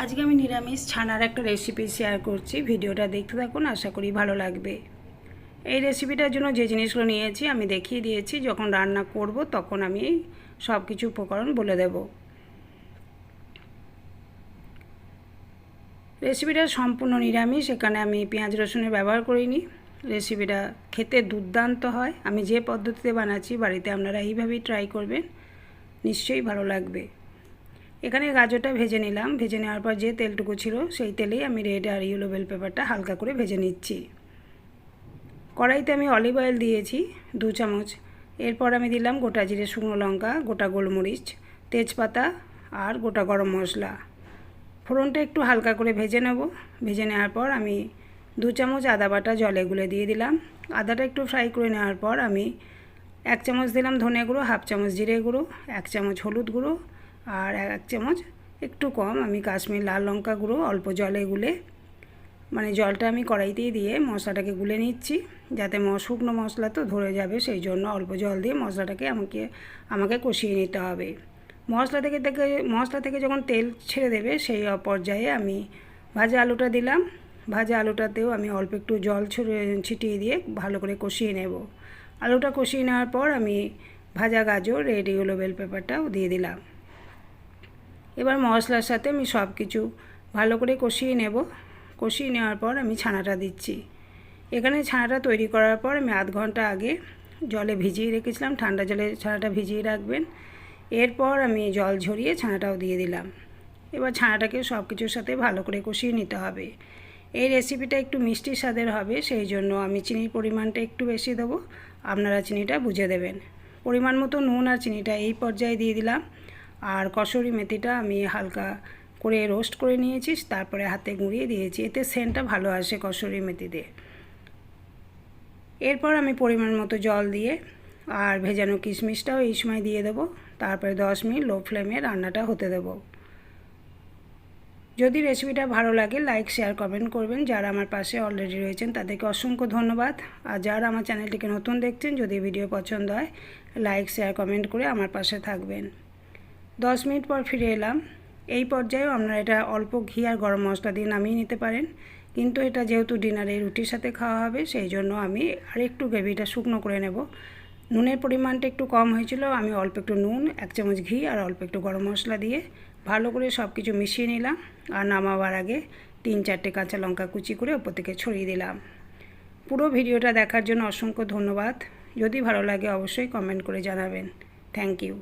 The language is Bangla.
আজকে আমি নিরামিষ ছানার একটা রেসিপি শেয়ার করছি। ভিডিওটা দেখতে থাকুন, আশা করি ভালো লাগবে। এই রেসিপিটার জন্য যে জিনিসগুলো নিয়েছি আমি দেখিয়ে দিয়েছি। যখন রান্না করব তখন আমি সব কিছু উপকরণ বলে দেব। রেসিপিটা সম্পূর্ণ নিরামিষ, এখানে আমি পেঁয়াজ রসুনের ব্যবহার করিনি। রেসিপিটা খেতে দুর্দান্ত হয়। আমি যে পদ্ধতিতে বানাচ্ছি বাড়িতে আপনারা এইভাবেই ট্রাই করবেন, নিশ্চয়ই ভালো লাগবে। এখানে গাজরটা ভেজে নিলাম। ভেজে নেওয়ার পর যে তেলটুকু ছিল সেই তেলেই আমি রেড আর ইয়েলো বেল পেপারটা হালকা করে ভেজে নিচ্ছি। কড়াইতে আমি অলিভ অয়েল দিয়েছি 2 চামচ। এরপর আমি দিলাম গোটা জিরে, শুকনো লঙ্কা, গোটা গোলমরিচ, তেজপাতা আর গোটা গরম মশলা। ফোড়নটা একটু হালকা করে ভেজে নেব। ভেজে নেওয়ার পর আমি 2 চামচ আদা বাটা জলে গুলে দিয়ে দিলাম। আদাটা একটু ফ্রাই করে নেওয়ার পর আমি 1 চামচ দিলাম ধনে গুঁড়ো, হাফ চামচ জিরে গুঁড়ো, 1 চামচ হলুদ গুঁড়ো আর 1 চামচ একটু কম আমি কাশ্মীর লাল লঙ্কা গুঁড়ো অল্প জলে গুলে, মানে জলটা আমি কড়াইতেই দিয়ে মশলাটাকে গুলে নিচ্ছি, যাতে শুকনো মশলা তো ধরে যাবে, সেই জন্য অল্প জল দিয়ে মশলাটাকে আমাকে কষিয়ে নিতে হবে। মশলা থেকে যখন তেল ছেড়ে দেবে সেই পর্যায়ে আমি ভাজা আলুটা দিলাম। ভাজা আলুটাতেও আমি অল্প একটু জল ছিটিয়ে দিয়ে ভালো করে কষিয়ে নেব। আলুটা কষিয়ে নেওয়ার পর আমি ভাজা গাজর, রেড ইয়েলো বেল পেপারটাও দিয়ে দিলাম। এবার মশলার সাথে আমি সব কিছু ভালো করে কষিয়ে নেব। কষিয়ে নেওয়ার পর আমি ছানাটা দিচ্ছি। এখানে ছানাটা তৈরি করার পর আমি আধ ঘন্টা আগে জলে ভিজিয়ে রেখেছিলাম। ঠান্ডা জলে ছানাটা ভিজিয়ে রাখবেন। এরপর আমি জল ঝরিয়ে ছানাটাও দিয়ে দিলাম। এবার ছানাটাকে সব কিছুর সাথে ভালো করে কষিয়ে নিতে হবে। এই রেসিপিটা একটু মিষ্টি স্বাদের হবে, সেই জন্য আমি চিনির পরিমাণটা একটু বেশি দেবো। আপনারা চিনিটা বুঝে দেবেন। পরিমাণ মতো নুন আর চিনিটা এই পর্যায়ে দিয়ে দিলাম। আর কসুরি মেথিটা আমি হালকা করে রোস্ট করে নিয়েছি, তারপরে হাতে গুঁড়িয়ে দিয়েছি, এতে সেন্টটা ভালো আসে কসুরি মেথি দিয়ে। এরপর আমি পরিমাণ মতো জল দিয়ে আর ভেজানো কিশমিশটাও এই সময় দিয়ে দেবো। তারপরে 10 মিনিট লো ফ্লেমে রান্নাটা হতে দেবো। যদি রেসিপিটা ভালো লাগে লাইক শেয়ার কমেন্ট করবেন। যারা আমার পাশে অলরেডি রয়েছেন তাদেরকে অসংখ্য ধন্যবাদ। আর যারা আমার চ্যানেলটিকে নতুন দেখছেন, যদি ভিডিও পছন্দ হয় লাইক শেয়ার কমেন্ট করে আমার পাশে থাকবেন। 10 মিনিট পর ফিরে এলাম। এই পর্যায়েও আপনারা এটা অল্প ঘি আর গরম মশলা দিয়ে নামিয়ে নিতে পারেন, কিন্তু এটা যেহেতু ডিনারে রুটির সাথে খাওয়া হবে সেই জন্য আমি আরেকটু গ্রেভিটা শুকনো করে নেব। নুনের পরিমাণটা একটু কম হয়েছিল, আমি অল্প একটু নুন, 1 চামচ ঘি আর অল্প একটু গরম মশলা দিয়ে ভালো করে সব কিছু মিশিয়ে নিলাম। আর নামাবার আগে 3-4টে কাঁচা লঙ্কা কুচি করে ওপর থেকে ছড়িয়ে দিলাম। পুরো ভিডিওটা দেখার জন্য অসংখ্য ধন্যবাদ। যদি ভালো লাগে অবশ্যই কমেন্ট করে জানাবেন। Thank you.